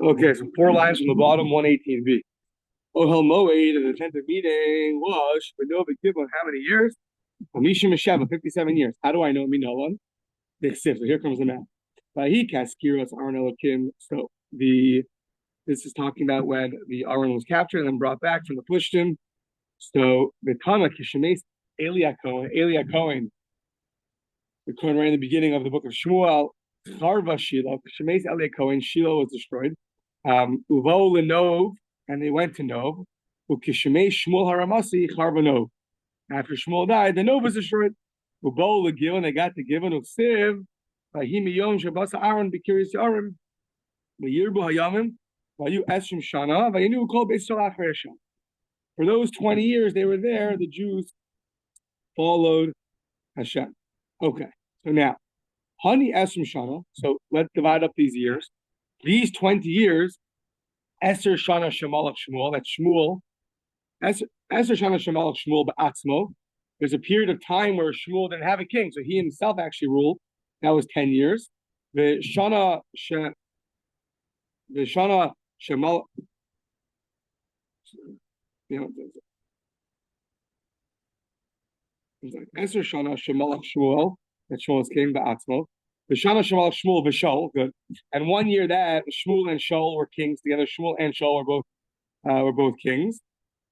Okay, so four lines from the bottom, 118b. Ohel Moed, the attentive meeting was Shenova Givon, how many years? Amisha Mesheva, 57 years. How do I know Minolan? So here comes the math. Vahi Kaskiros Aaron Elokim. So this is talking about when the Aaron was captured and then brought back from the Plishtim. So the Tana Kishemes Elia Cohen, the Cohen right in the beginning of the book of Shmuel, Charva Shiloh, Kishemes Elia Cohen, Shiloh was destroyed. Uvo Lenov, and they went to Nov. Ukishemei Shmuel Haramasi Charva Nov. After Shmuel died, the Nov was destroyed. Ubo Legil, and they got to Givon of Siv. Vahimi Yom Shabasa Aaron Bikiris Yarim. Vayirbu Hayamim. Vayu Esrim Shana. Vayinu Kol Beis Shalach Resham. For those 20 years they were there, the Jews followed Hashem. Okay, so now, Hani Esrim Shana. So let's divide up these years. These 20 years, Eser Shana Shemalach Shmuel, that's Shmuel. Eser Shana Shemalach Shmuel Ba'atzmo. There's a period of time where Shmuel didn't have a king, so he himself actually ruled. That was 10 years. The Shana Shemalach, Eser Shana Shemalach Shmuel, that Shmuel's king Ba'atzmo. The Shana Shemalach Shmuel V'Shaul, good. And 1 year that Shmuel and Shaul were kings together. Shmuel and Shaul were both kings.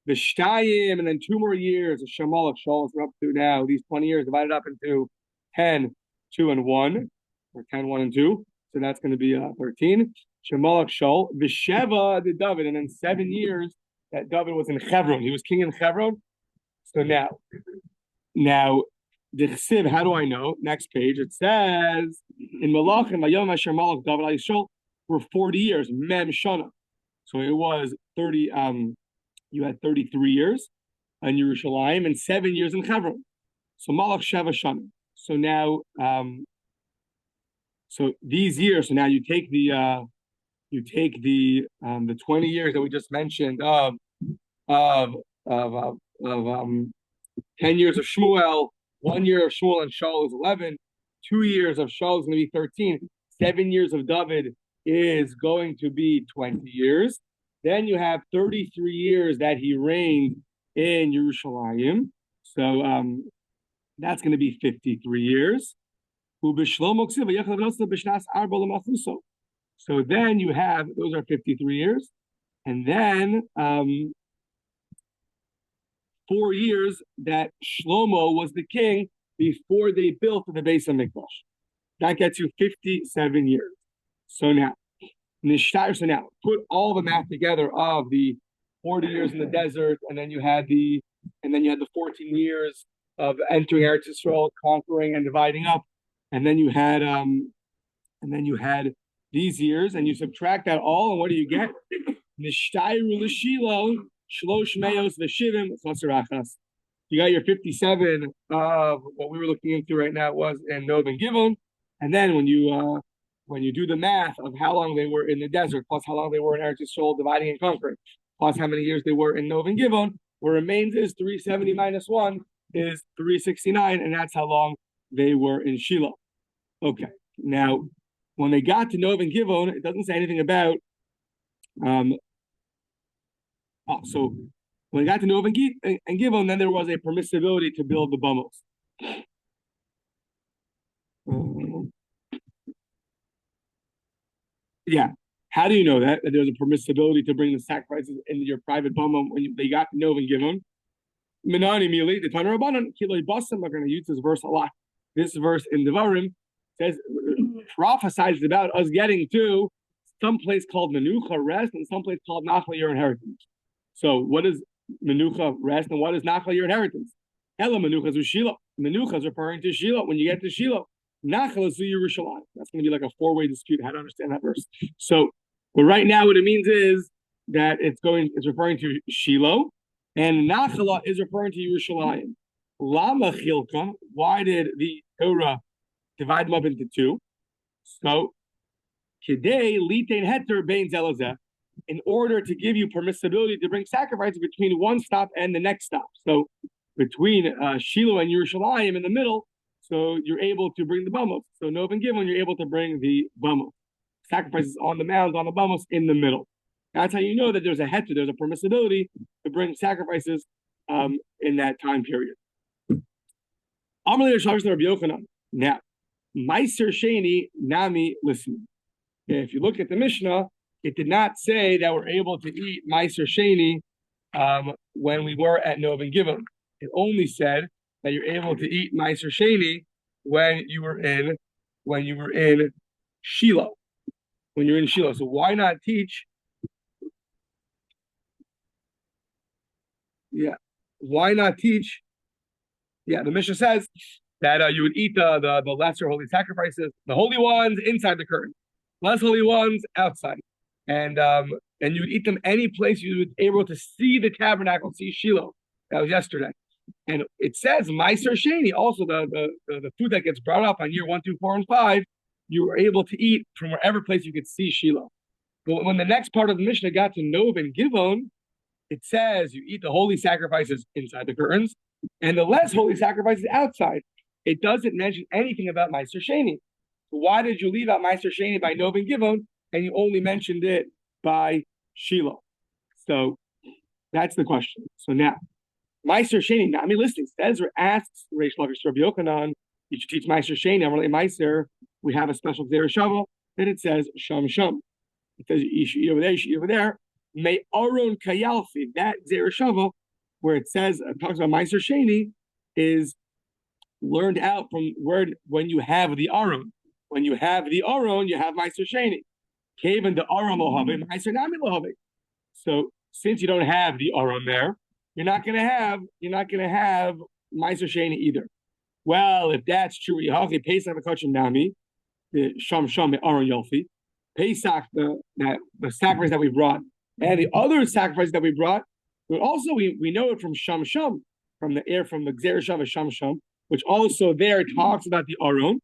The Shtayim, and then 2 more years of Shemalach Shaul is up to now. These 20 years divided up into 10, 2, and 1, or 10, 1, and 2. So that's going to be 13. Shemalach Shaul, V'Sheva the David, and then 7 years that David was in Hebron. He was king in Hebron. So now the Chsiv, how do I know? Next page, it says in Malachim, Vayom Asher Malach David Yishol for 40 years, Mem Shana. So it was 30. You had 33 years in Yerushalayim and 7 years in Hebron. So Malach Sheva Shana. So now, so these years. So now you take the 20 years that we just mentioned of 10 years of Shmuel, 1 year of Shmuel and Shaul is 11. 2 years of Shaul is going to be 13. 7 years of David is going to be 20 years. Then you have 33 years that he reigned in Yerushalayim. So that's going to be 53 years. So then you have, those are 53 years. And then 4 years that Shlomo was the king before they built the Beis HaMikdash. That gets you 57 years. So now, put all the math together of the 40 years in the desert, and then you had the 14 years of entering Eretz Yisrael, conquering and dividing up, and then you had these years, and you subtract that all, and what do you get? Nishtayru l'shilo shlosh meos v'shivim chasarachas. You got your 57 of what we were looking into right now was in Nov and Givon, and then when you do the math of how long they were in the desert, plus how long they were in Eretz Yisrael dividing and conquering, plus how many years they were in Nov and Givon, what remains is 370 minus 1 is 369, and that's how long they were in Shiloh. Okay, now when they got to Nov and Givon, it doesn't say anything about. So when they got to Nov and Givon, then there was a permissibility to build the bumos. Yeah. How do you know that there's a permissibility to bring the sacrifices into your private bama when they got Nov and Givon? Minani Mili, the Tanur Rabbanan, Kiloi Basim, we're going to use this verse a lot. This verse in Devarim says, prophesies about us getting to some place called Menucha, rest, and some place called Nachla, your inheritance. So what is Menucha, rest, and what is Nachla, your inheritance? Ella Menucha is Shiloh. Menucha is referring to Shiloh. When you get to Shiloh, Nachla is Yerushalayim. That's going to be like a 4-way dispute how to understand that verse. So, but right now what it means is that it's referring to Shiloh, and Nachla is referring to Yerushalayim. Lama Chilka, why did the Torah divide them up into 2? So, Kidei Litain Heter Bein Zelazeh, in order to give you permissibility to bring sacrifices between one stop and the next stop. So, between Shiloh and Yerushalayim in the middle, so you're able to bring the bamos. So Nov and Givon, you're able to bring the bamos. sacrifices on the mounds, on the bamos, in the middle. That's how you know that there's a heter, there's a permissibility to bring sacrifices in that time period. Now, Meiser Sheni Nami, listen. If you look at the Mishnah, it did not say that we're able to eat Meiser Sheni when we were at Nov and Givon. It only said that you're able to eat Meiser Sheni when you were in Shiloh. When you're in Shiloh. So why not teach? Yeah. Why not teach? Yeah, the Mishnah says that you would eat the lesser holy sacrifices, the holy ones inside the curtain, less holy ones outside, and you would eat them any place you would be able to see the tabernacle, see Shiloh. That was yesterday, and it says Meiser Sheni. Also, the food that gets brought up on year 1, 2, 4, and 5, you were able to eat from wherever place you could see Shiloh. But when the next part of the Mishnah got to Nov and Givon, it says you eat the holy sacrifices inside the curtains and the less holy sacrifices outside. It doesn't mention anything about Meiser Sheni. So why did you leave out Meiser Sheni by Nov and Givon and you only mentioned it by Shiloh? So that's the question. So now, Meiser Sheni, Nami listening, says or asks Reish Lakish Rabbi Yochanan, you should teach Meiser Sheni. Amarle Meiser, we have a special Zera Shava, then it says Sham Sham. It says you should eat over there, you should eat over there. May Aron Kayalfi, that Zera Shava, where it says, talks about Meiser Sheni, is learned out from word when you have the Aron. When you have the Aron, you have Meiser Sheni. Kaven the Aron Lohave, Meiser Nami Lohave. So since you don't have the Aron there, you're not gonna have Meiser Sheni either. Well, if that's true, Yehachi Pesach V'Kachim Nami, the Sham Sham Aron Yolfi, Pesach, the sacrifice that we brought, and the other sacrifice that we brought, but also we know it from Sham Sham, from the Gzera Shava Sham Sham, which also there talks about the Aron.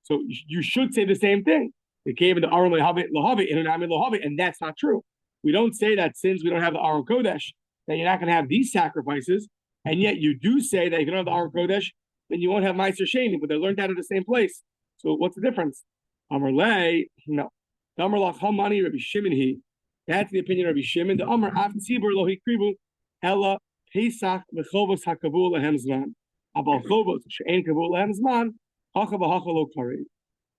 So you should say the same thing. They gave it the Aron Lehavi, and that's not true. We don't say that since we don't have the Aron Kodesh, that you're not going to have these sacrifices, and yet you do say that if you don't have the Aron Kodesh, then you won't have Meiser Sheni, but they're learned out of the same place. So what's the difference? Amar Lei, no. Amar Lach Hamani Rabbi Shimon he. That's the opinion of Rabbi Shimon. The Amar Av Tzibur Lo Hikrivu Ella Pesach V'Chovos HaKavul Lehem Zman. Abal Chovos She'en Kavul Lehem Zman Hacha V'Hacha Lo Karev.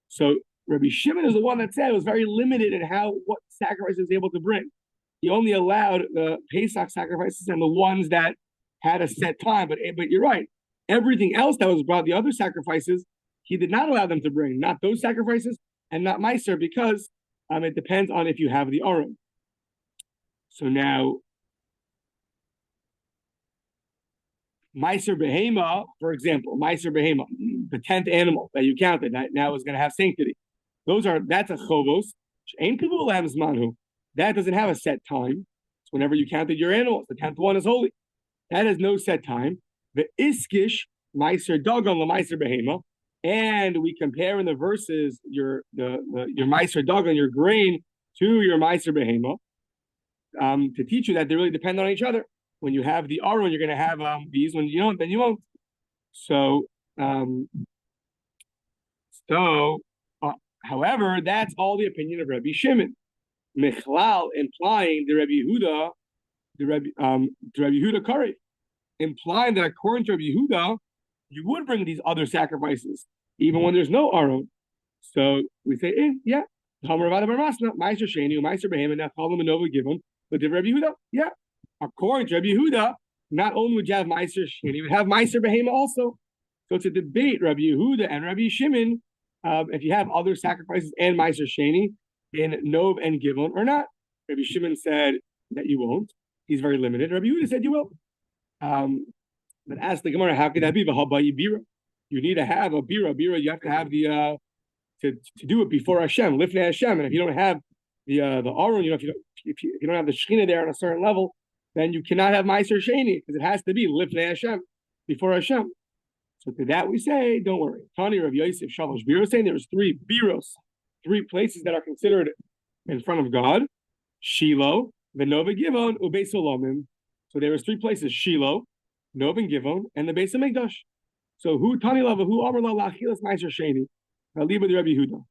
So Rabbi Shimon is the one that said it was very limited in what sacrifice he was able to bring. He only allowed the Pesach sacrifices and the ones that had a set time. But you're right. Everything else that was brought, the other sacrifices, he did not allow them to bring. Not those sacrifices and not Meiser, because it depends on if you have the Aron. So now, Meiser Behema, for example, Meiser Behema, the 10th animal that you counted, that now is going to have sanctity. That's a Chovos. That doesn't have a set time. So whenever you counted your animals, the 10th one is holy. That has no set time. The Iskish, Meiser Dagon, La Meiser Behema, and we compare in the verses your Meiser Dagon, your grain, to your Meiser Behema, to teach you that they really depend on each other. When you have the Aron, you're going to have these. When you don't, then you won't. So, however, that's all the opinion of Rabbi Shimon. Michlal, implying the Rabbi Yehuda Kari, implying that according to Rabbi Yehuda, you would bring these other sacrifices even when there's no Aron. So we say, yeah. Meiser Sheni, Meiser Behema, now call them a Nova Givon. But did Rabbi Yehuda? Yeah. According to Rabbi Yehuda, not only would you have Meiser Sheni, you would have Meiser Behema also. So it's a debate, Rabbi Yehuda and Rabbi Shimon, if you have other sacrifices and Meiser Sheni in Nov and Givon or not. Rabbi Shimon said that you won't. He's very limited. Rabbi Yehuda said you will. But ask the Gemara, how could that be? You need to have a bira. You have to have the to do it before Hashem, lifnei Hashem. And if you don't have the Aron, if you don't have the Shechina there on a certain level, then you cannot have Meiser Sheni, because it has to be lifnei Hashem, before Hashem. So to that we say, don't worry. Tani Rav Yosef Shalosh Biros, saying there's 3 biros, 3 places that are considered in front of God: Shiloh, the Nova Givon, Ubeis Olamim. So there was 3 places: Shiloh, Nov and Givon, and the Beis Hamikdash. So who Tani Lava, who Amar La Lachilas Meiser Sheni? I'll leave with Rabbi Yehuda.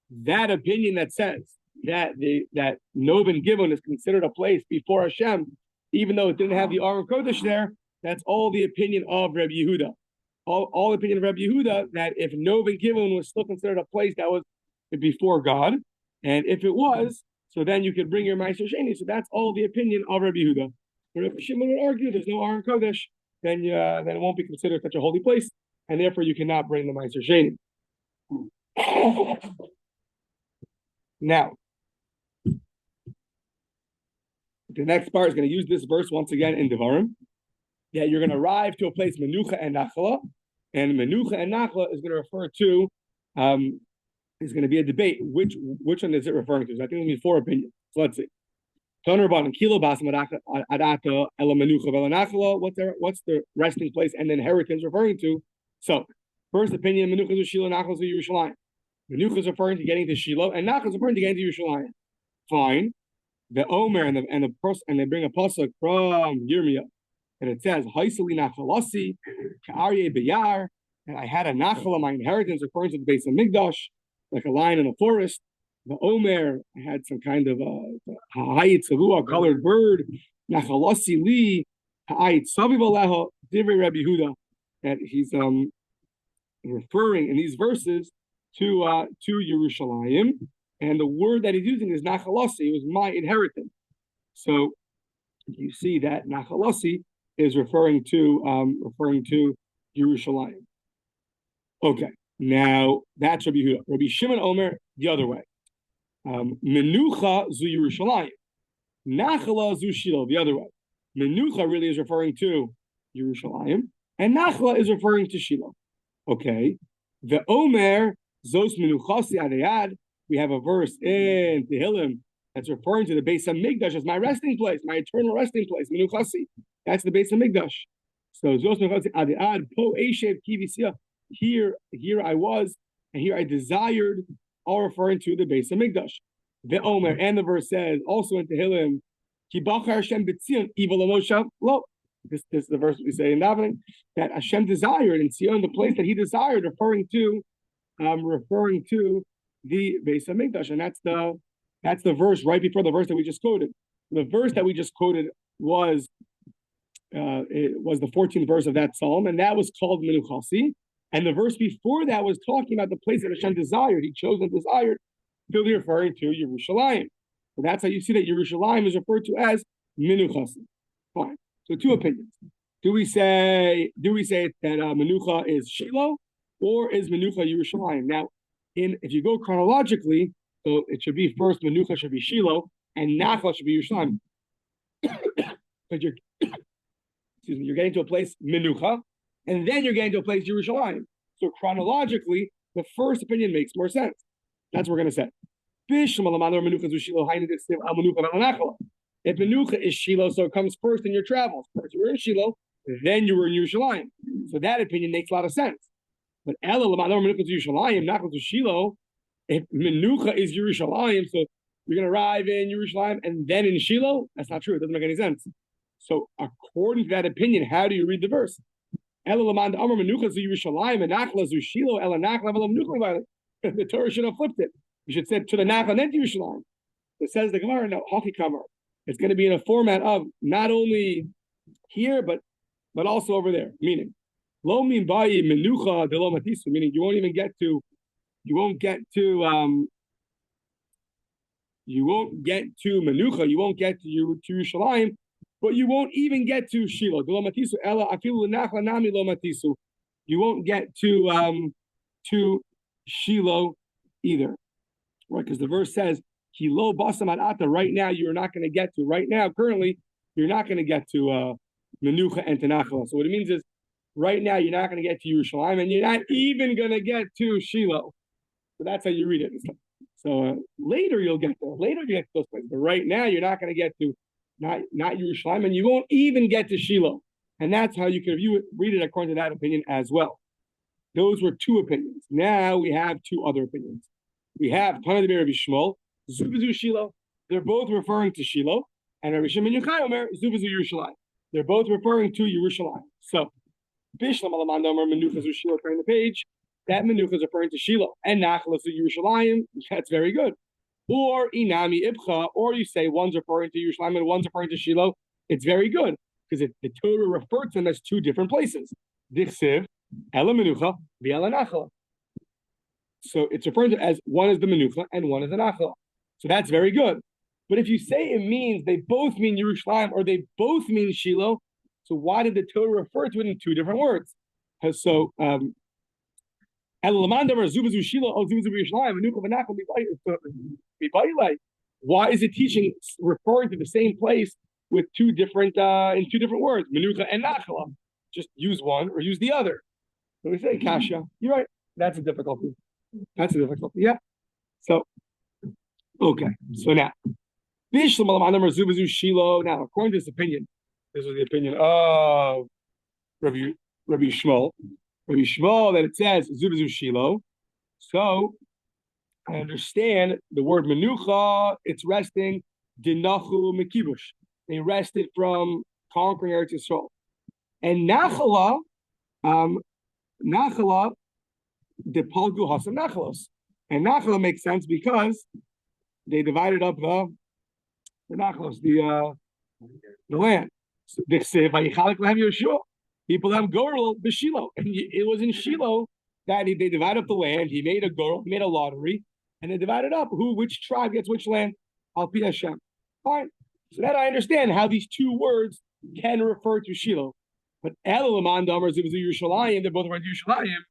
that opinion that says that that Nov and Givon is considered a place before Hashem, even though it didn't have the Aron Kodesh there, that's all the opinion of Rabbi Yehuda. All the opinion of Rabbi Yehuda that if Nov and Givon was still considered a place that was before God, and if it was, so then you could bring your Meiser Sheni. So that's all the opinion of Rabbi Yehuda. But if Shimon would argue there's no Aron Kodesh, then it won't be considered such a holy place, and therefore you cannot bring the Meiser Sheni. Now, the next part is going to use this verse once again in Devarim. That you're going to arrive to a place Menucha and Nachla, and Menucha and Nachla is going to refer to. Is going to be a debate. Which one is it referring to? So I think there'll be four opinions. So let's see. What's the resting place and inheritance referring to? So, first opinion, Menucha is Shiloh, Nachla is Yerushalayim. Menucha is referring to getting to Shiloh, and Nachla is referring to getting to Yerushalayim. Fine. The Omer and they bring a pasuk from Yirmiyah, and it says, "Haisali Nachalasi, Ka'aryeh Beyar," and I had a Nachala, my inheritance, referring to the base of Migdash, like a lion in a forest. The Omer, I had some kind of Ha'ayit Savua, colored bird. Nachalasi Li, Ha'ayit Savivaleha, Divrei Rabbi Yehuda, that he's referring in these verses to Yerushalayim, and the word that he's using is Nachalasi. It was my inheritance. So you see that Nachalasi is referring to Yerushalayim. Okay, now that's Rabbi Yehuda. Rabbi Shimon Omer the other way. Menucha zu Yerushalayim, Nachala zu Shiloh the other way. Menucha really is referring to Yerushalayim, and Nachla is referring to Shiloh. Okay, the Omer zos Menuchasi adayad. We have a verse in Tehillim that's referring to the base of Migdash as my resting place, my eternal resting place. Menuchasi. That's the base of Migdash. So zos Menuchasi adayad po eshev kivisia. Here I was, and here I desired, all referring to the base of Migdash. The Omer, and the verse says, also in Tehillim, Ki bachar Hashem b'tzion, evil Moshe lo. This is the verse we say in davening, that Hashem desired in Zion, the place that he desired, referring to the base of Migdash. And that's the verse right before the verse that we just quoted. The verse that we just quoted was the 14th verse of that psalm, and that was called Menuchasi. And the verse before that was talking about the place that Hashem desired. He chose and desired, clearly referring to Yerushalayim. So that's how you see that Yerushalayim is referred to as Menuchasi. Fine. So two opinions. Do we say that Menucha is Shiloh, or is Menucha Yerushalayim? Now, if you go chronologically, so it should be first Menucha should be Shiloh, and Nachla should be Yerushalayim. But you're getting to a place Menucha, and then you're getting to a place Yerushalayim. So chronologically, the first opinion makes more sense. That's what we're going to say. If Menucha is Shiloh, so it comes first in your travels. First you were in Shiloh, then you were in Yerushalayim. So that opinion makes a lot of sense. But Menucha is Yerushalayim, Nachla to Shiloh. If Menucha is Yerushalayim, so you're going to arrive in Yerushalayim and then in Shiloh? That's not true. It doesn't make any sense. So according to that opinion, how do you read the verse? The Torah should have flipped it. You should say to the Nachla and then to Yerushalayim. It says the Gemara, no, Haki Kamar. It's going to be in a format of not only here, but also over there. Meaning, Lo min bayi menucha de lo matisu. Meaning, you won't get to menucha. You won't get to Yerushalayim. But you won't even get to Shiloh. You won't get to Shiloh either. Right? Because the verse says, Kilo basam ata. Right now, you're not going to get to. Right now, currently, you're not going to get to Menucha and Tanachla. So what it means is, right now, you're not going to get to Yerushalayim, and you're not even going to get to Shiloh. So that's how you read it. So later you'll get there. Later you get to those places. But right now, you're not going to get to not Yerushalayim, and you won't even get to Shiloh. And that's how you can read it according to that opinion as well. Those were two opinions. Now we have two other opinions. We have Tana de Rabbi Shmuel, Zuvizu Shiloh. They're both referring to Shiloh, and Rabbi Shimon Yochai Omer, Zuvizu Yerushalayim. They're both referring to Yerushalayim. So, Bishlam Alamanda Omer Menucha Zu Shiloh, turn the page. that menucha is referring to Shiloh, and Nachla to Yerushalayim. That's very good. Or Inami Ibcha, or you say one's referring to Yerushalayim and one's referring to Shiloh. It's very good because the Torah referred to them as two different places. Dichsiv, Ela Menucha, V'Ela Nachla. So it's referring to as one is the Menucha and one is the Nachla. So that's very good. But if you say it means they both mean Yerushalayim or they both mean Shiloh, so why did the Torah refer to it in two different words? So, why is it teaching referring to the same place with two different in two different words, menucha and nachla? Just use one or use the other. So we say kasha. You're right. That's a difficulty. Yeah. So okay. So now, now according to this opinion, this was the opinion of Rabbi Shmuel. Rabbi Shmuel that it says Zubazu Shiloh. So I understand the word menucha, it's resting, dinachu mekibush. They rested from conquering Eretz Yisrael. And nachala, depalgu hasam nachalos. And nachala makes sense because they divided up the nachalos, the land. So they say, Vayichalik lehem Yeshua. People have gorel b'Shiloh, and it was in Shiloh that they divided up the land. He made a gorel, he made a lottery, and they divided up which tribe gets which land. Al pi Hashem. Fine. So that I understand how these two words can refer to Shiloh. But El Laman Damar Zivu Yerushalayim, they're both referring to Yerushalayim.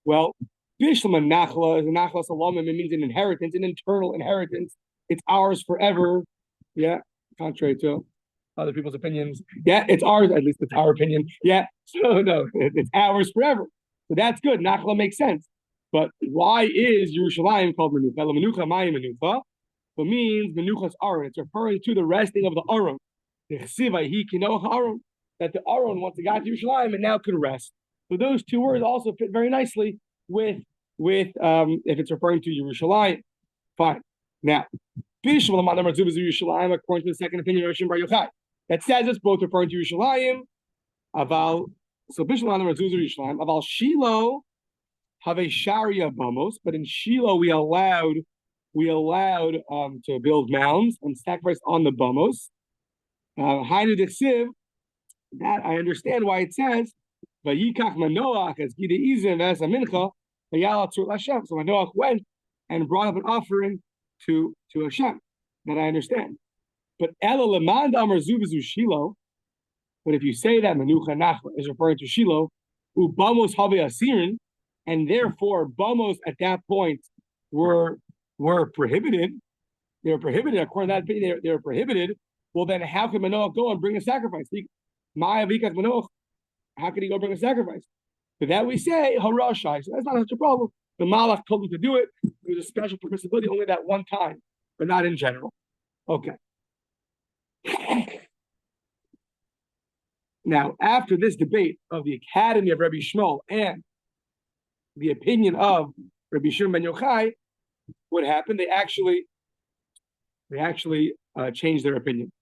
Well, Bishlam and Nachla is a Nachla Salamim. It means an inheritance, an internal inheritance. It's ours forever. Yeah, contrary to other people's opinions. Yeah, it's ours, at least it's our opinion. Yeah, so no, it's ours forever. So that's good. Nachla makes sense. But why is Yerushalayim called Menucha? Menucha, Mayim Menucha. It means Menucha's Aron. It's referring to the resting of the Aron. That the Aron, once it got to Yerushalayim, it now could rest. So those two words also fit very nicely with if it's referring to Yerushalayim. Fine. Now, according to the second opinion of Rishon Bar Yochai, that says it's both referring to Yerushalayim. So Bishlam Adam Razuz Yerushalayim. Aval Shiloh have a Sharia bamos, but in Shiloh we allowed to build mounds and sacrifice on the bamos. Hainu Dichsiv, that I understand why it says Vayikach Manoach as Gida Izin Ves Amincha Vayala Tzur Hashem. So Manoach went and brought up an offering to Hashem. That I understand. But Ela Lemand Amar Zubazu Shiloh. But if you say that Menucha Nachla is referring to Shiloh, who Bamos Have Asirin, and therefore Bamos at that point were prohibited. They were prohibited according to that opinion. They were prohibited. Well, then how could Manoach go and bring a sacrifice? Maya Vikas Manoach. How could he go bring a sacrifice? But that we say Harashai. So that's not such a problem. The Malach told him to do it. It was a special permissibility only that one time, but not in general. Okay. Now, after this debate of the Academy of Rabbi Shmuel and the opinion of Rabbi Shimon ben Yochai, what happened? They actually changed their opinion.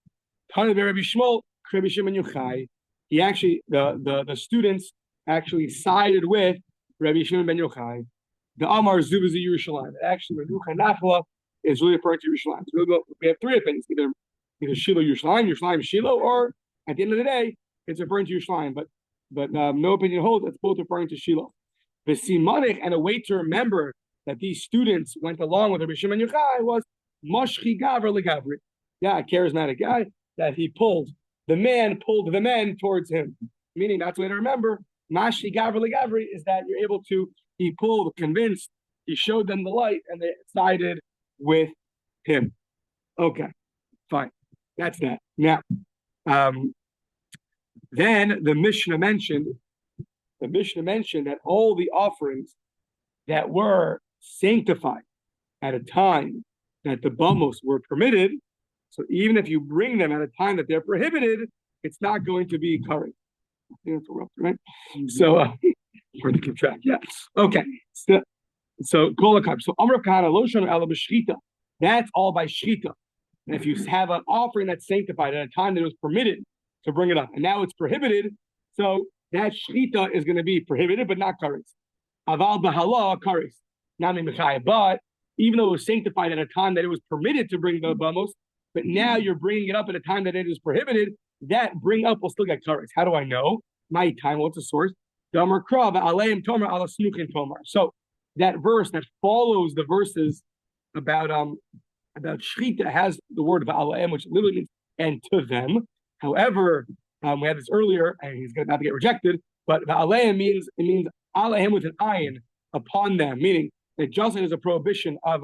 Tana Rabbi Shmuel, Rabbi Shimon ben Yochai. He actually the students actually sided with Rabbi Shimon ben Yochai. The Amar Zubazi Yerushalayim. Actually, Menucha Nachla is really referring to Yerushalayim. So we have three opinions: either Shiloh Yerushalayim, Yerushalayim Shiloh, or at the end of the day, it's referring to Yerushalayim. But no opinion holds. It's both referring to Shiloh. The Simonich, and a way to remember that these students went along with Rabbi Shimon Yochai was Moshchi Gavra Legavri. Yeah, a charismatic guy that he pulled. The man pulled the men towards him. Meaning that's the way to remember. Moshchi Gavra Legavri is that you're able to. He pulled, convinced, he showed them the light, and they sided with him. Okay, fine. That's that. Now, then the Mishnah mentioned that all the offerings that were sanctified at a time that the bamos were permitted, so even if you bring them at a time that they're prohibited, it's not going to be current. Right? So, for the contract, yeah. Okay. So Kolakab. So Amr Kana Loshon Ala B'Shchita. That's all by Shchita. And if you have an offering that's sanctified at a time that it was permitted to bring it up, and now it's prohibited, so that Shchita is going to be prohibited, but not current. Aval b'hala kares. Nami mechayim. But even though it was sanctified at a time that it was permitted to bring the bamos, but now you're bringing it up at a time that it is prohibited, that bring up will still get kares. How do I know? My time, what's the source? Damar krav aleim tomer ala snukin tomar. So that verse that follows the verses about shchita has the word va'aleim, which literally means and to them. However, we had this earlier, and he's about to get rejected. But va'aleim means aleim with an ayin upon them, meaning that just like there's a prohibition of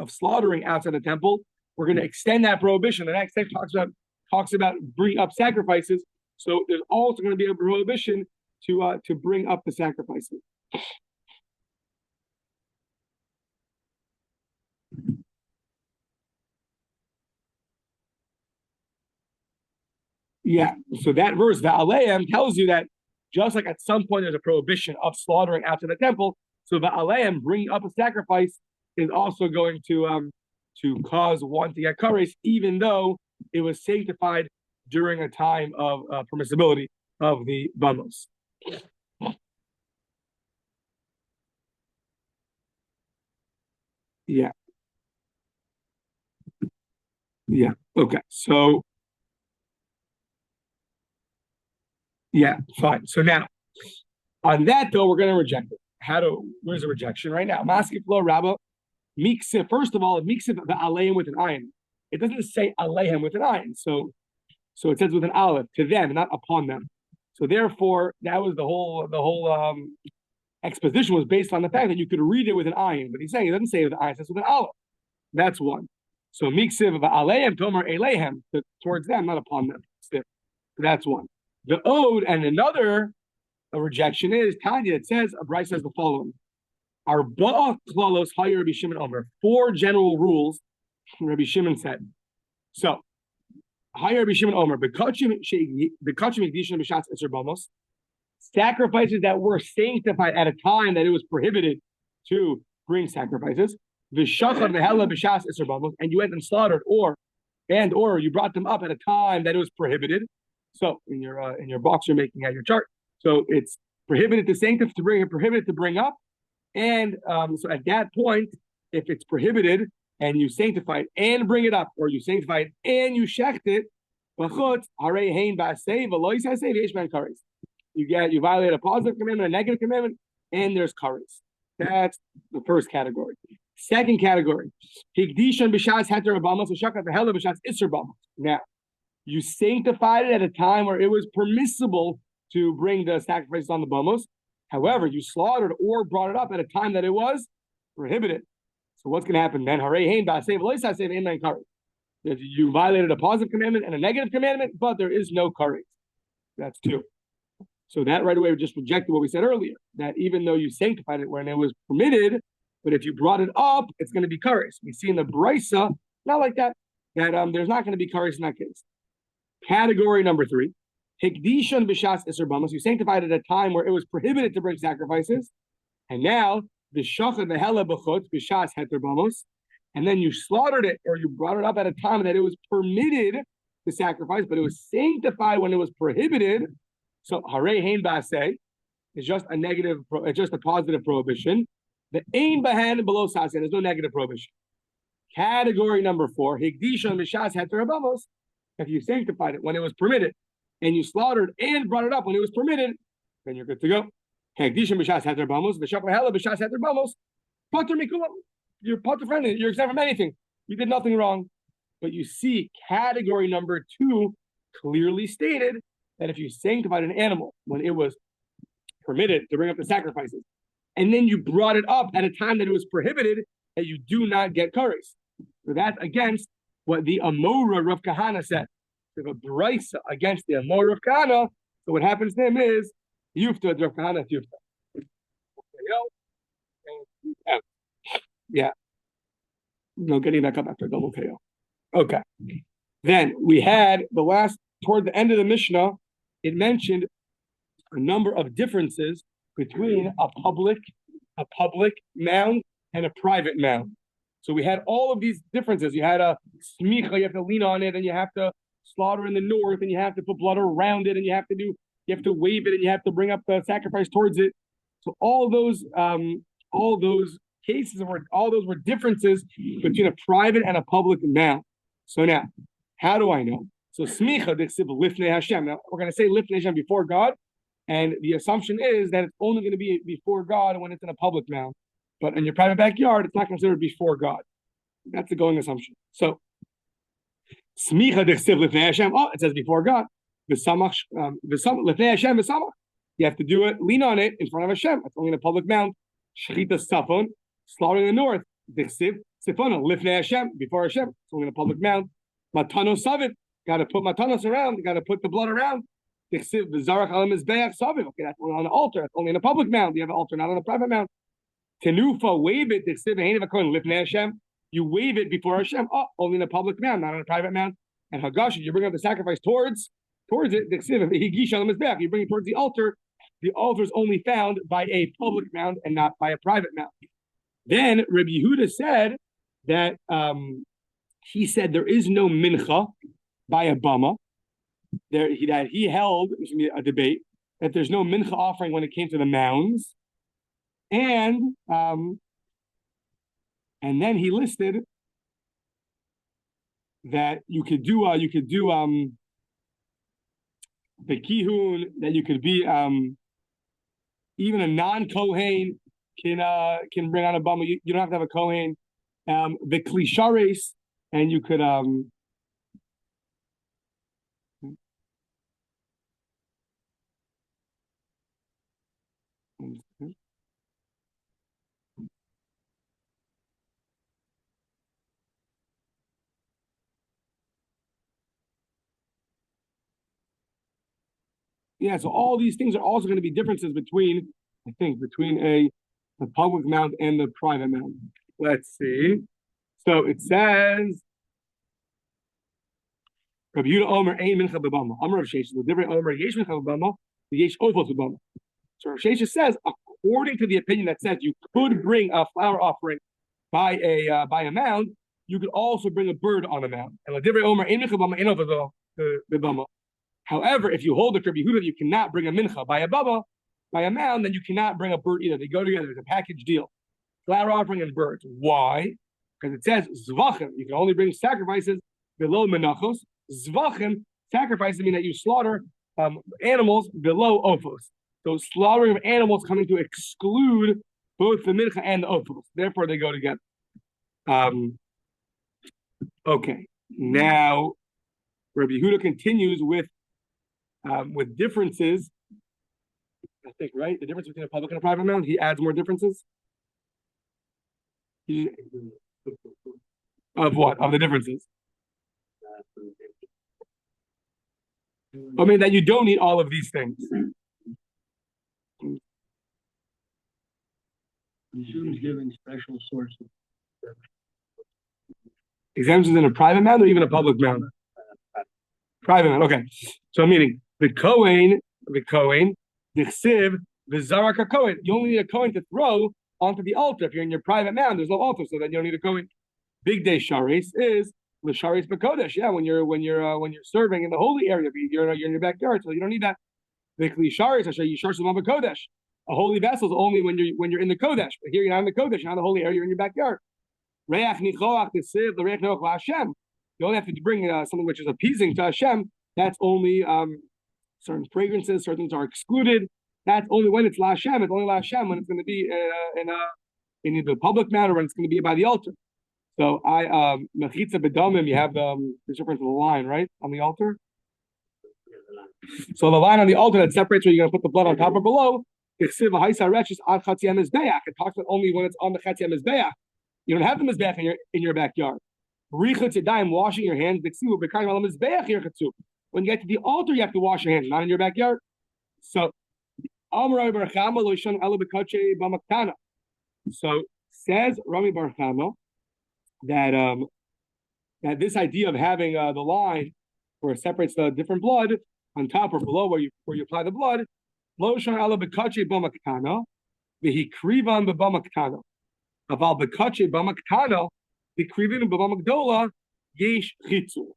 slaughtering outside the temple, we're going to extend that prohibition. The next text talks about bringing up sacrifices. So there's also going to be a prohibition to bring up the sacrifices. Yeah, so that verse, Va'aleim, tells you that just like at some point there's a prohibition of slaughtering outside the temple, so Va'aleim, bringing up a sacrifice, is also going to cause one to get kares, even though it was sanctified during a time of permissibility of the bamos. Yeah. Yeah. Okay. So yeah, fine. So now on that though, we're going to reject it. Where's the rejection right now? Maskif lo rabba miksif. First of all, miksif the aleim with an ayin. It doesn't say aleim with an ayin. So it says with an aleph to them, not upon them. So therefore, that was the whole exposition was based on the fact that you could read it with an ayin, but he's saying it doesn't say with an ayin, it says with an aleph. That's one. So miksiv of aleim tomer elehem towards them, not upon them. That's one. The ode and another rejection is Tanya. It says Bryce says the following: Arba'a klalos higher Rabbi Shimon Omer. 4 general rules. Rabbi Shimon said. So higher Rabbi Shimon Omer. Sacrifices that were sanctified at a time that it was prohibited to bring sacrifices. And you went and slaughtered, or you brought them up at a time that it was prohibited. So in your box you're making out your chart. So it's prohibited to sanctify, to bring, prohibited to bring up, and so at that point, if it's prohibited and you sanctify it and bring it up, or you sanctify it and you shecht it, you violate a positive commandment, a negative commandment, and there's kares. That's the first category. Second category, now, you sanctified it at a time where it was permissible to bring the sacrifices on the bamos. However, you slaughtered or brought it up at a time that it was prohibited. So what's going to happen then? You violated a positive commandment and a negative commandment, but there is no kares. That's 2. So that right away just rejected what we said earlier, that even though you sanctified it when it was permitted, but if you brought it up, it's going to be kares. We see in the Brisa, not like that, that there's not going to be kares in that case. Category number 3, hikdishon b'shas iser bamos. You sanctified at a time where it was prohibited to bring sacrifices, and now the shachar the hela b'chutz b'shas heter bamos, and then you slaughtered it or you brought it up at a time that it was permitted to sacrifice, but it was sanctified when it was prohibited. So harei hein ba'aseh is just a negative, it's just a positive prohibition. The ein bahan below sasen, there's no negative prohibition. Category number 4, hikdishon b'shas heter bamos. If you sanctified it when it was permitted, and you slaughtered and brought it up when it was permitted, then you're good to go. You're potter friendly. You're exempt from anything. You did nothing wrong. But you see, category number 2 clearly stated that if you sanctified an animal when it was permitted to bring up the sacrifices, and then you brought it up at a time that it was prohibited, that you do not get kares. So that's against what the Amora Rav Kahana said. If a brisa against the Amora Rav Kahana, so what happens to him is Yufta Rav Kahana Yufta. Yeah. No, getting back up after a double KO. Okay. Then we had toward the end of the Mishnah, it mentioned a number of differences between a public mound and a private mound. So we had all of these differences. You had a smicha, you have to lean on it, and you have to slaughter in the north, and you have to put blood around it, and you have to wave it, and you have to bring up the sacrifice towards it. So all those cases were differences between a private and a public mound. So now, how do I know? So smicha lifnei Hashem. Now we're going to say lifnei Hashem before God, and the assumption is that it's only going to be before God when it's in a public mound, but in your private backyard, it's not considered before God. That's the going assumption. So smicha lifnei Hashem. Oh, it says before God. V'samach lifnei Hashem v'samach. You have to do it, lean on it in front of Hashem. It's only in a public mound. Shechita safon, slaughtering in the north. Dichsiv sifona lifnei Hashem, before Hashem. It's only in a public mound. Matanos savit, got to put matanos around. Got to put the blood around. Dichsiv v'zarach alam mizbeach savit. Okay, that's only on the altar. It's only in a public mound. You have an altar, not on a private mound. Tenufa, wave it. Dichsiv v'hein v'kohen lifnei Hashem. You wave it before Hashem. Oh, only in a public mound, not on a private mound. And Hagash, you bring up the sacrifice towards it. Dichsiv v'higish alam mizbeach. You bring it towards the altar. The altar is only found by a public mound and not by a private mound. Then Rabbi Yehuda said that he said there is no mincha by a bama. That he held, this is a debate, that there's no mincha offering when it came to the mounds, and then he listed that you could do the kihun, that you could be even a non-Kohen can bring on a bama. You don't have to have a Kohen. The klishares, and you could so all these things are also going to be differences between the public mount and the private mount. Let's see. So it says, Rabbi Yehuda Omer ein mincha b'bama. Amar Rav Sheshes, the different Omer yesh mincha b'bama, the yesh ofos b'bama. So Rav Sheshes says, according to the opinion that says you could bring a flower offering by a mound, you could also bring a bird on a mound. And the different Omer ein mincha b'bama ein ofos b'bama. However, if you hold the Rabbi Yehuda that you cannot bring a mincha by a mound, then you cannot bring a bird either. They go together. It's a package deal. Flower offering and birds. Why? Because it says zvachim. You can only bring sacrifices below menachos. Zvachim, sacrifices mean that you slaughter animals below ophos. So slaughtering of animals coming to exclude both the mincha and the ophos. Therefore, they go together. Okay. Now, Rabbi Yehuda continues with differences. I think, right? The difference between a public and a private mound. He adds more differences. Of what? Of the differences. I mean, that you don't need all of these things. Muslims giving special sources. Exemptions in a private mound or even a public mound? Private mound, okay. So meaning the Kohen, the Chsiv, the Zarak Kohen. You only need a Kohen to throw onto the altar. If you're in your private mound, there's no altar, so then you don't need a Kohen. Big day sharis is l'sharis b'kodesh. Yeah, when you're serving in the holy area, you're in your backyard, so you don't need that. The sharis, I show you sharis b'kodesh. A holy vessel is only when you're in the kodesh. But here you're not in the kodesh, you're not in the holy area, you're in your backyard. Reach nichoach t'siv l'reich noach la'Hashem. You only have to bring something which is appeasing to Hashem. That's only certain fragrances, certain things are excluded. That's only when it's la'Hashem. It's only la'Hashem when it's going to be in either the public matter or when it's going to be by the altar. So mechitza b'damim, you have the difference of the line, right, on the altar. So the line on the altar that separates where you're going to put the blood on top or below. It talks about only when it's on the Chatzi HaMizbeach. You don't have the Mizbeach in your backyard. Washing your hands. When you get to the altar, you have to wash your hands, not in your backyard. So, says Rami Bar Chama that this idea of having the line where it separates the different blood on top or below where you apply the blood, Aval bekache b'maktana, b'krivin b'magdola yesh chitzu.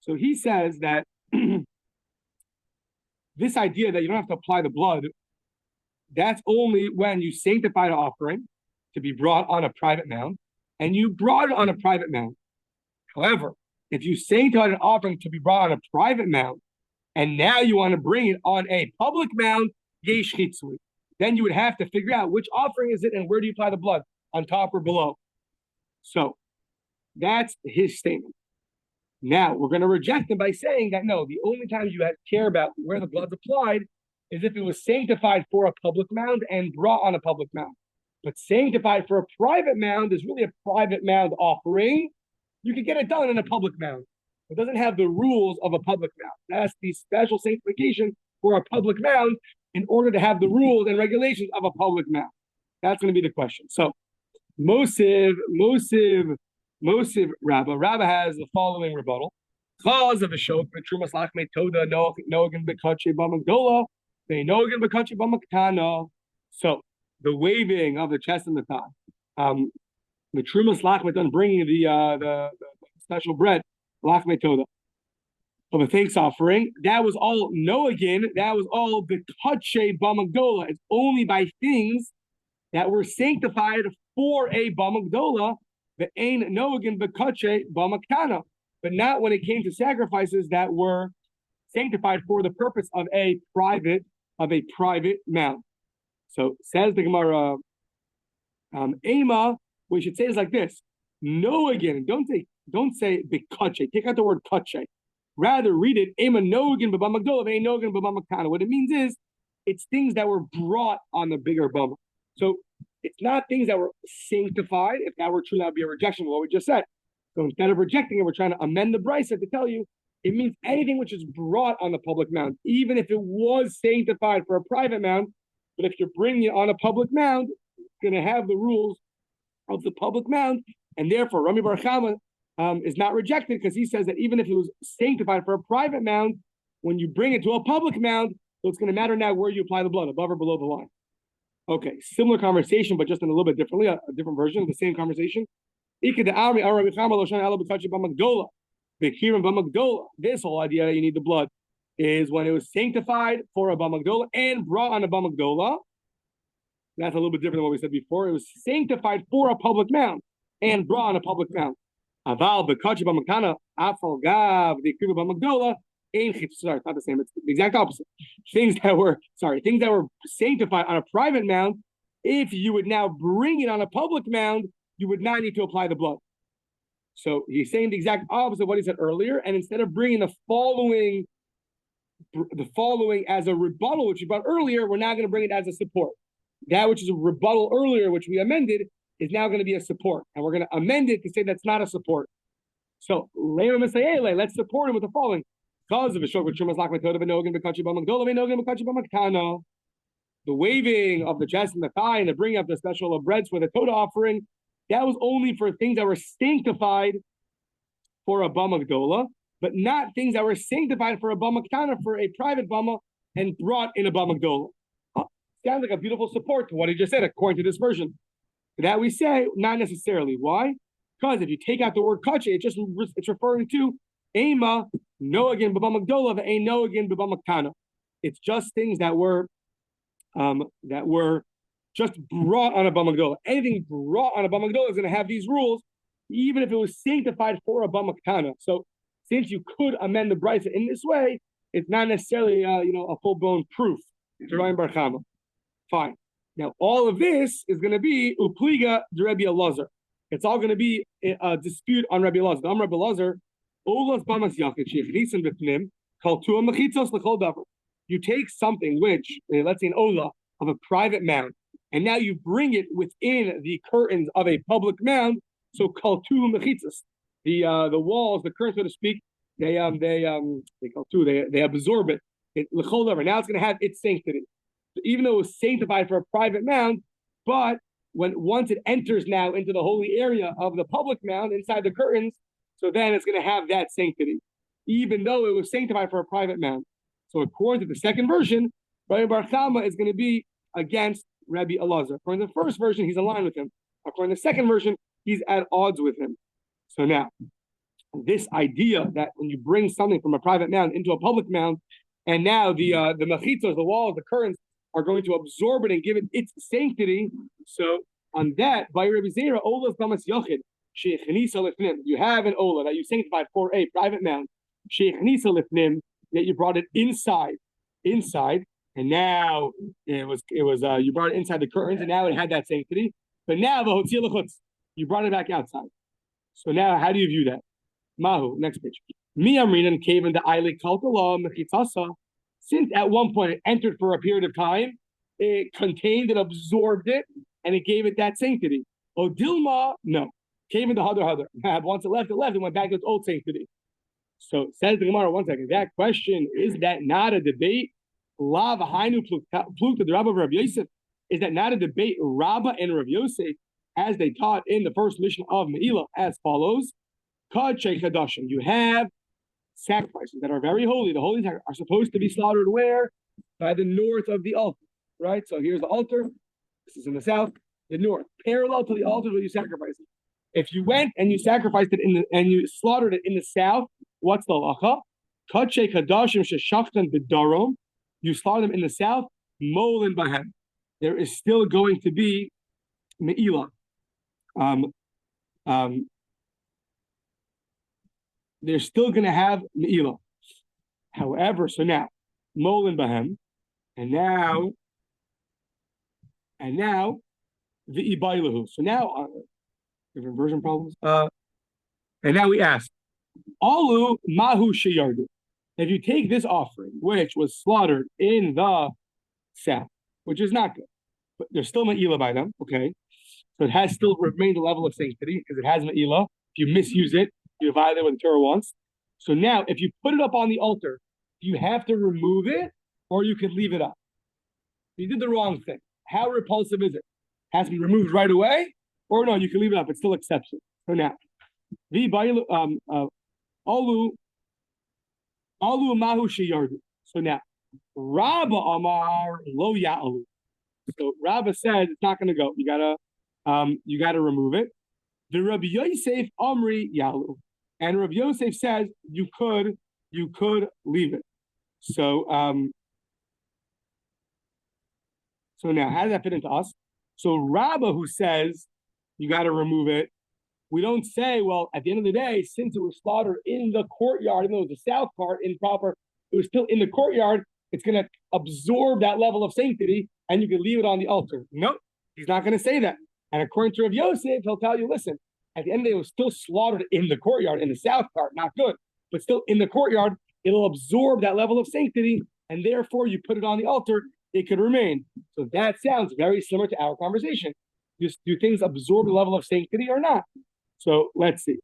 So he says that this idea that you don't have to apply the blood That's only when you sanctified an offering to be brought on a private mound, and you brought it on a private mound. However, if you sanctified an offering to be brought on a private mound, and now you want to bring it on a public mound, yesh chitzui, then you would have to figure out which offering is it and where do you apply the blood, on top or below. So that's his statement. Now we're going to reject him by saying that no, the only time you care about where the blood's applied is if it was sanctified for a public mound and brought on a public mound. But sanctified for a private mound is really a private mound offering. You can get it done in a public mound. It doesn't have the rules of a public mound. That's the special sanctification for a public mound in order to have the rules and regulations of a public mound. That's going to be the question. So, Mosiv Rabba has the following rebuttal. Cause of a shok betrumas lachmei toda nogan bekache b'magdola ve'nogan bekache b'maktana. So the waving of the chest and the thigh, the trumas lachmei done bringing the special bread lachmei toda of a thanks offering. That was all nogan. That was all bekache b'magdola. It's only by things that were sanctified for a b'magdola. The ain nogan bekache b'maktana. But not when it came to sacrifices that were sanctified for the purpose of a private mount. So says the Gemara, Ema, what you should say is like this: no again, don't say bekache. Take out the word kache. Rather read it Ema no again b'bam magdola ve'ein no again b'bam maktana. What it means is it's things that were brought on the bigger bama. So it's not things that were sanctified. If that were true, that would be a rejection of what we just said. So instead of rejecting it, we're trying to amend the brisa to tell you it means anything which is brought on the public mount, even if it was sanctified for a private mount. But if you're bringing it on a public mount, it's going to have the rules of the public mount, and therefore Rami Bar Chama is not rejected because he says that even if it was sanctified for a private mount, when you bring it to a public mount, so it's going to matter now where you apply the blood, above or below the line. Okay, similar conversation, but just in a little bit differently, a different version of the same conversation. This whole idea that you need the blood is when it was sanctified for a b'magdola and brought on a b'magdola. That's a little bit different than what we said before. It was sanctified for a public mount and brought on a public mount. Aval b'kachi b'maktana afal gav the b'magdola. Sorry, it's not the same. It's the exact opposite. Things that were sanctified on a private mound, if you would now bring it on a public mound, you would not need to apply the blood. So he's saying the exact opposite of what he said earlier, and instead of bringing the following as a rebuttal, which we brought earlier, we're now going to bring it as a support. That which is a rebuttal earlier, which we amended, is now going to be a support, and we're going to amend it to say that's not a support. So let's support him with the following. Because of the waving of the chest and the thigh and the bringing up the special of breads for the Toda offering, that was only for things that were sanctified for a Bama Gdola, but not things that were sanctified for a Bama Ktana, for a private Bama, and brought in a Bama Gdola. Sounds like a beautiful support to what he just said, according to this version. That we say, not necessarily. Why? Because if you take out the word kache, it's referring to Ema, no again, Baba Magdola, the ain't no again, Baba Maktana. It's just things that were just brought on a Baba Magdola. Anything brought on a Baba Magdola is going to have these rules, even if it was sanctified for a Baba Maktana. So since you could amend the brisa in this way, it's not necessarily a full-blown proof to Ryan Bar Chama. Fine. Now all of this is going to be upliga de Rebbe Elazar. It's all going to be a dispute on Rebbe Elazar. I'm Rebbe Elazar. You take something which, let's say an ola of a private mound, and now you bring it within the curtains of a public mound. So kaltu mechitzas, the walls, the curtains, so to speak, they absorb it. Now it's going to have its sanctity, even though it was sanctified for a private mound. But once it enters now into the holy area of the public mound inside the curtains, so then it's going to have that sanctity, even though it was sanctified for a private mound. So according to the second version, Rabbi Bar Chama is going to be against Rabbi Elazar. According to the first version, he's aligned with him. According to the second version, he's at odds with him. So now, this idea that when you bring something from a private mound into a public mound, and now the mechitzos, the walls, the curtains, are going to absorb it and give it its sanctity. So on that, by Rabbi Zera, Ola's Damas Yachid, Sheikh Nisa Lifnim, you have an Ola that you sanctified for a private mount, Sheikh Nisa Lifnim, that you brought it inside, and now it was you brought it inside the curtains, and now it had that sanctity. But now you brought it back outside. So now, how do you view that? Mahu, next page. Mi Amrinan cave in the Eilik Kalkala Mechitasa. Since at one point it entered for a period of time, it contained and absorbed it, and it gave it that sanctity. Odilma, no. Came in the Hadar. Once it left, it went back to its old sanctity. So says the Gemara, one second. That question, is that not a debate? La v'hainu plukta the Rabba of Rabbi Yosef. Is that not a debate? Rabba and Rabbi Yosef, as they taught in the first mission of Me'ilah, as follows. You have sacrifices that are very holy. The holy are supposed to be slaughtered where? By the north of the altar, right? So here's the altar. This is in the south, the north. Parallel to the altar where you sacrifice it. If you went and you sacrificed it and you slaughtered it in the south, what's the halacha? Kache kadashim sheshachtan b'darom. You slaughter them in the south, molin bahem. There is still going to be me'ilah. They're still going to have me'ilah. However, so now, molin bahem, and now the ibailahu. So now, different version problems. And now we ask, alu mahu sheyardu. If you take this offering, which was slaughtered in the south, which is not good, but there's still me'ilah by them, okay? So it has still remained a level of sanctity because it has me'ilah. If you misuse it, you violate what the Torah wants. So now, if you put it up on the altar, you have to remove it, or you can leave it up. You did the wrong thing. How repulsive is it? Has to be removed right away, or no, you can leave it up. It still accepts it. So now, alu mahu sheyardu. So now, Rabba Amar lo ya'alu. So Rabba says it's not going to go. You gotta remove it. The Rabbi Yosef Amri Yalu, and Rabbi Yosef says you could leave it. So now how does that fit into us? So Rabbah, who says you got to remove it, we don't say, well, at the end of the day, since it was slaughtered in the courtyard, even though it was the south part improper, it was still in the courtyard. It's going to absorb that level of sanctity, and you can leave it on the altar. Nope, he's not going to say that. And according to Rav Yosef, he'll tell you, listen, at the end of the day, it was still slaughtered in the courtyard, in the south part, not good, but still in the courtyard, it'll absorb that level of sanctity, and therefore you put it on the altar, it could remain. So that sounds very similar to our conversation. Do things absorb the level of sanctity or not? So let's see.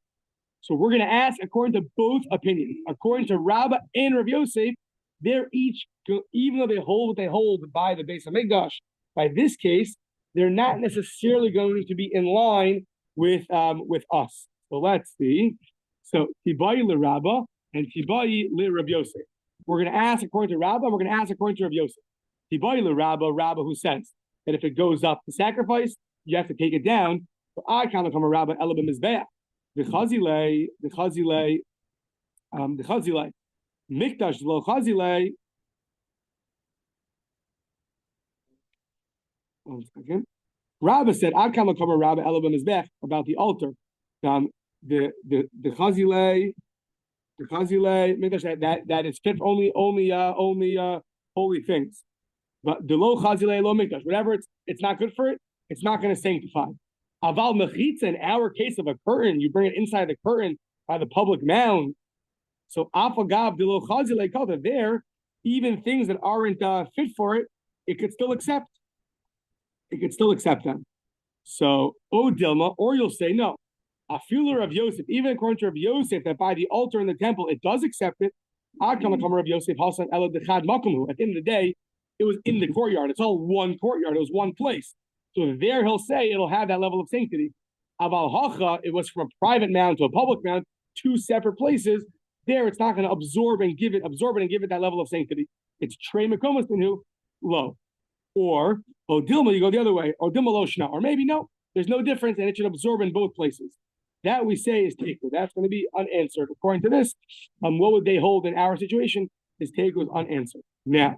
So we're going to ask according to both opinions. According to Rabbah and Rav Yosef, they're each, even though they hold what they hold by the Beis Hamikdash, by this case, they're not necessarily going to be in line with us. So let's see. So Tibai le Rabbah and Tibai le Rav Yosef. We're going to ask according to Rabbah. We're going to ask according to Rav Yosef. Tibai le Rabbah, Rabbah who says that if it goes up to sacrifice, you have to take it down. So I can't become a Rabbah elabim mizbeach. The chazilei, mikdash lo chazilei. One second. Rabbah said, "I can't become a Rabbah elabim mizbeach," about the altar. The chazilei, mikdash that is fit for only holy things. But the lo chazilei lo mikdash, whatever it's not good for it. It's not going to sanctify. Aval mechitza, in our case of a curtain, you bring it inside the curtain by the public mound. So afagav delo chazilei kata, there, even things that aren't fit for it, it could still accept. It could still accept them. So o dilma, or you'll say no. Afilu Rav Yosef, even according to Rav Yosef, that by the altar in the temple it does accept it. Akam Rav Yosef Hasan Ela Dechad Makamu. At the end of the day, it was in the courtyard. It's all one courtyard. It was one place. So there he'll say it'll have that level of sanctity. Aval hacha, it was from a private mound to a public mound, two separate places. There it's not going to absorb it and give it that level of sanctity. It's trey mekomas who low. Or odilma, you go the other way. Odilma lo shna. Or maybe no, there's no difference and it should absorb in both places. That we say is teku. That's going to be unanswered. According to this, what would they hold in our situation? Is teku is unanswered. Now,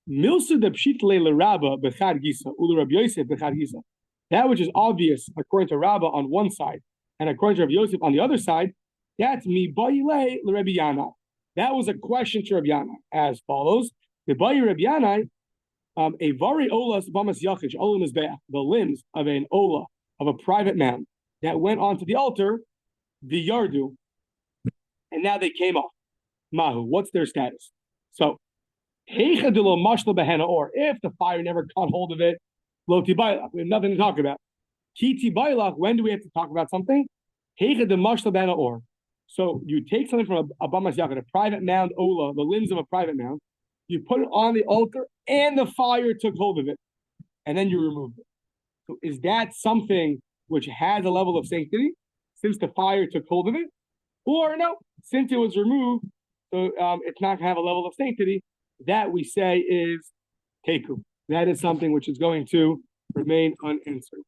Milsa de pshitle le Rabba bechad gisa ulu Rabbi Yosef bechad gisa. That which is obvious according to Rabba on one side and according to Rabbi Yosef on the other side, that's mi bayile le Rabbi Yana. That was a question to Rabbi Yana as follows: the bayi Rabbi Yana, a vari olas bamas yachich olam is the limbs of an ola of a private man that went onto the altar, the yardu, and now they came off. Mahu, what's their status? So, or if the fire never caught hold of it, lo tibaylach, we have nothing to talk about. Ki tibaylach, when do we have to talk about something? Or. So you take something from a bamas yachid, a private mound ola, the limbs of a private mound, you put it on the altar, and the fire took hold of it, and then you remove it. So is that something which has a level of sanctity, since the fire took hold of it? Or no, since it was removed, so it's not going to have a level of sanctity. That we say is teku. That is something which is going to remain unanswered.